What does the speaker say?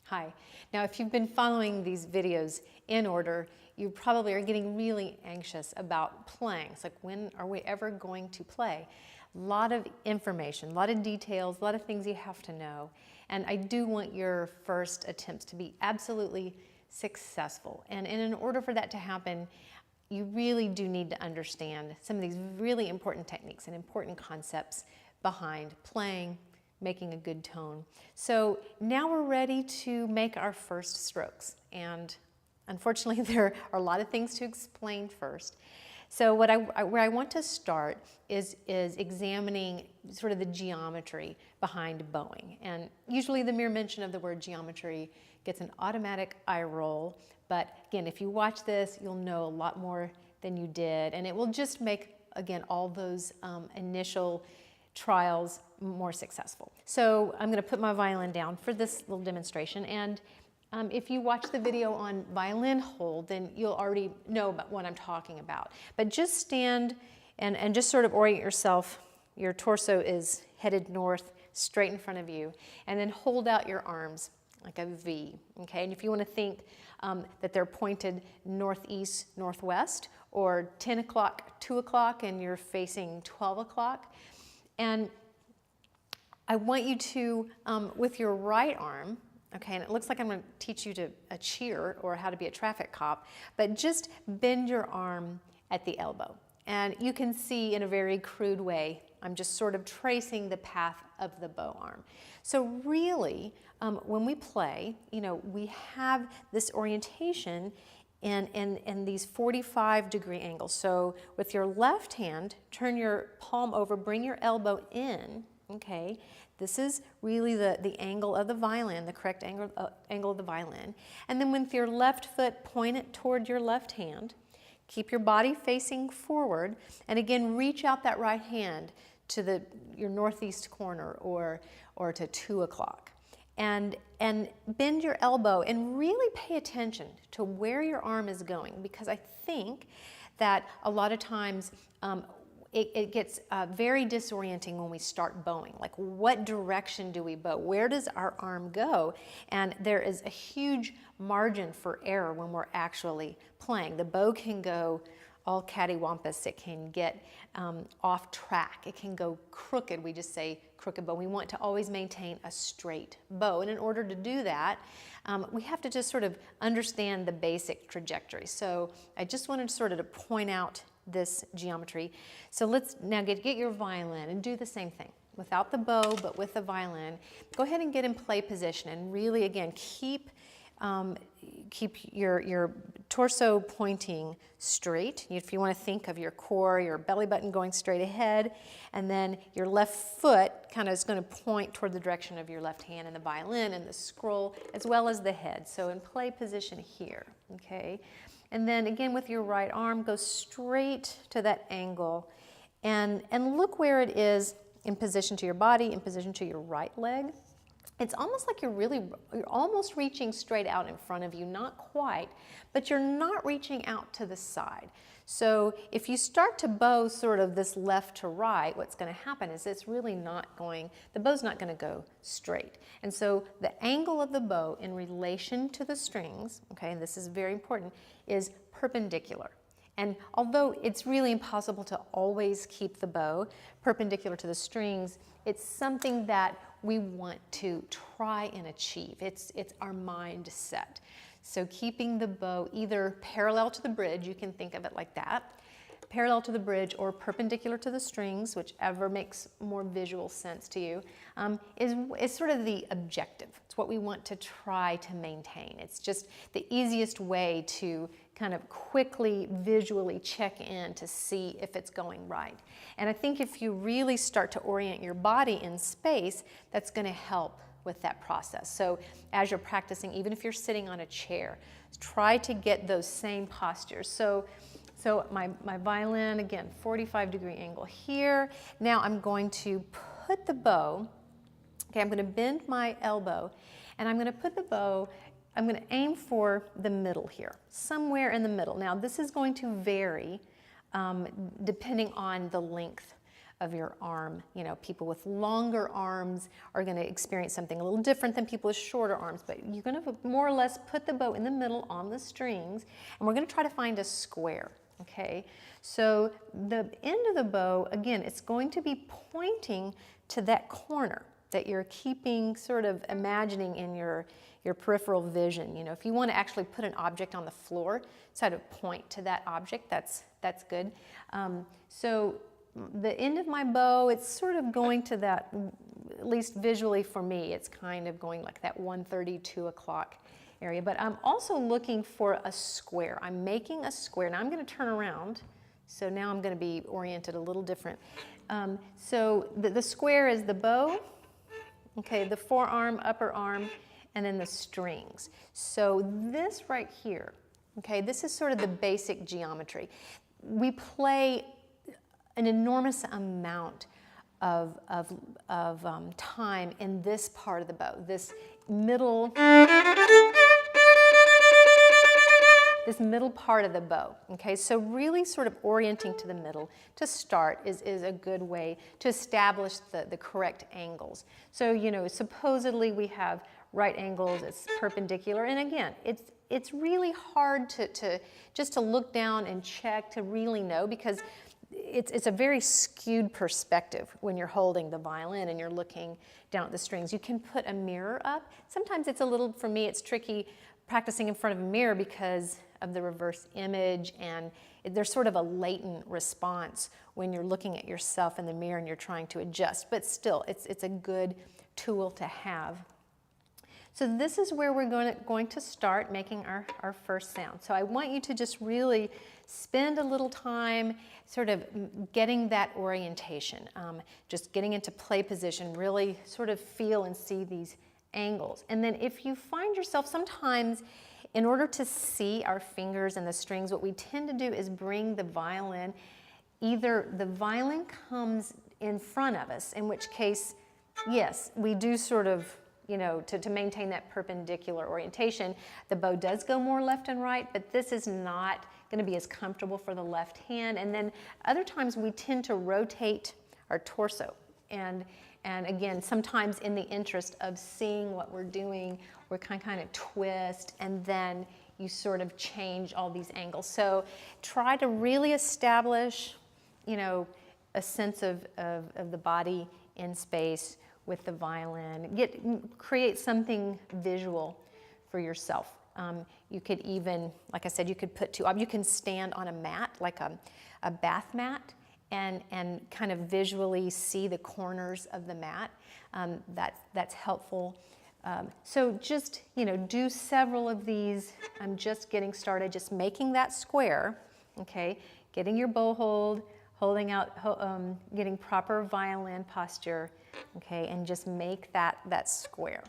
Hi. Now, if you've been following these videos in order, you probably are getting really anxious about playing. It's like, when are we ever going to play? A lot of information, a lot of details, a lot of things you have to know. And I do want your first attempts to be absolutely successful. And in order for that to happen, you really do need to understand some of these really important techniques and important concepts behind playing, making a good tone. So now we're ready to make our first strokes. And unfortunately, there are a lot of things to explain first. So where I want to start is examining sort of the geometry behind bowing. And usually the mere mention of the word geometry gets an automatic eye roll. But again, if you watch this, you'll know a lot more than you did. And it will just make, again, all those initial trials more successful. So I'm going to put my violin down for this little demonstration. And if you watch the video on violin hold, then you'll already know about what I'm talking about. But just stand and just sort of orient yourself. Your torso is headed north, straight in front of you. And then hold out your arms like a V, okay? And if you want to think that they're pointed northeast, northwest, or 10 o'clock, 2 o'clock, and you're facing 12 o'clock. And I want you to, with your right arm, okay, and it looks like I'm going to teach you a cheer or how to be a traffic cop, but just bend your arm at the elbow. And you can see in a very crude way, I'm just sort of tracing the path of the bow arm. So really, when we play, you know, we have this orientation in these 45-degree angles. So with your left hand, turn your palm over, bring your elbow in, okay? This is really the angle of the violin, the correct angle of the violin. And then with your left foot, point it toward your left hand. Keep your body facing forward. And again, reach out that right hand to your northeast corner or to 2 o'clock. And bend your elbow and really pay attention to where your arm is going, because I think that a lot of times it gets very disorienting when we start bowing. Like, what direction do we bow? Where does our arm go? And there is a huge margin for error when we're actually playing. The bow can go all cattywampus. It can get off track. It can go crooked. We just say crooked bow. We want to always maintain a straight bow. And in order to do that, we have to just sort of understand the basic trajectory. So I just wanted sort of to point out this geometry. So let's now get your violin and do the same thing. Without the bow, but with the violin. Go ahead and get in play position and really, again, keep your torso pointing straight. If you want to think of your core, your belly button going straight ahead, and then your left foot kind of is going to point toward the direction of your left hand in the violin and the scroll, as well as the head. So in play position here, okay? And then again with your right arm, go straight to that angle and look where it is in position to your body, in position to your right leg. It's almost like you're almost reaching straight out in front of you, not quite, but you're not reaching out to the side. So if you start to bow sort of this left to right, what's going to happen is the bow's not going to go straight. And so the angle of the bow in relation to the strings, okay, and this is very important, is perpendicular. And although it's really impossible to always keep the bow perpendicular to the strings, it's something that we want to try and achieve. It's our mindset. So keeping the bow either parallel to the bridge, you can think of it like that, parallel to the bridge or perpendicular to the strings, whichever makes more visual sense to you, is sort of the objective. It's what we want to try to maintain. It's just the easiest way to kind of quickly visually check in to see if it's going right. And I think if you really start to orient your body in space, that's going to help with that process. So as you're practicing, even if you're sitting on a chair, try to get those same postures. So my violin, again, 45-degree angle here. Now I'm going to put the bow, okay, I'm going to bend my elbow, and I'm going to put the bow, I'm going to aim for the middle here, somewhere in the middle. Now this is going to vary depending on the length of your arm. You know, people with longer arms are going to experience something a little different than people with shorter arms, but you're going to more or less put the bow in the middle on the strings, and we're going to try to find a square, okay? So the end of the bow, again, it's going to be pointing to that corner that you're keeping, sort of imagining in your peripheral vision. You know, if you want to actually put an object on the floor, try to point to that object, that's good. So the end of my bow, it's sort of going to that, at least visually for me, it's kind of going like that 1:30, 2 o'clock area. But I'm also looking for a square. I'm making a square. Now I'm going to turn around, so now I'm going to be oriented a little different. So the square is the bow, okay, the forearm, upper arm, and then the strings. So this right here, okay, this is sort of the basic geometry. We play an enormous amount of time in this part of the bow, this middle part of the bow, okay? So really sort of orienting to the middle to start is a good way to establish the correct angles. So, you know, supposedly we have right angles, it's perpendicular, and again, it's really hard to just to look down and check to really know, because it's a very skewed perspective when you're holding the violin and you're looking down at the strings. You can put a mirror up. Sometimes it's a little, for me, it's tricky practicing in front of a mirror because of the reverse image, and there's sort of a latent response when you're looking at yourself in the mirror and you're trying to adjust. But still, it's a good tool to have. So this is where we're going to start making our first sound. So I want you to just really spend a little time sort of getting that orientation, just getting into play position, really sort of feel and see these angles. And then if you find yourself sometimes, in order to see our fingers and the strings, what we tend to do is bring the violin, either the violin comes in front of us, in which case, yes, we do sort of, you know, to maintain that perpendicular orientation. The bow does go more left and right, but this is not going to be as comfortable for the left hand. And then other times we tend to rotate our torso. And again, sometimes in the interest of seeing what we're doing, we're kind of twist, and then you sort of change all these angles. So try to really establish, you know, a sense of the body in space with the violin. Create something visual for yourself. You could even, like I said, you could put you can stand on a mat, like a bath mat, and kind of visually see the corners of the mat. That's helpful. So just, you know, do several of these. I'm just getting started, just making that square, okay? Getting your bow hold, holding out, getting proper violin posture, okay? And just make that square.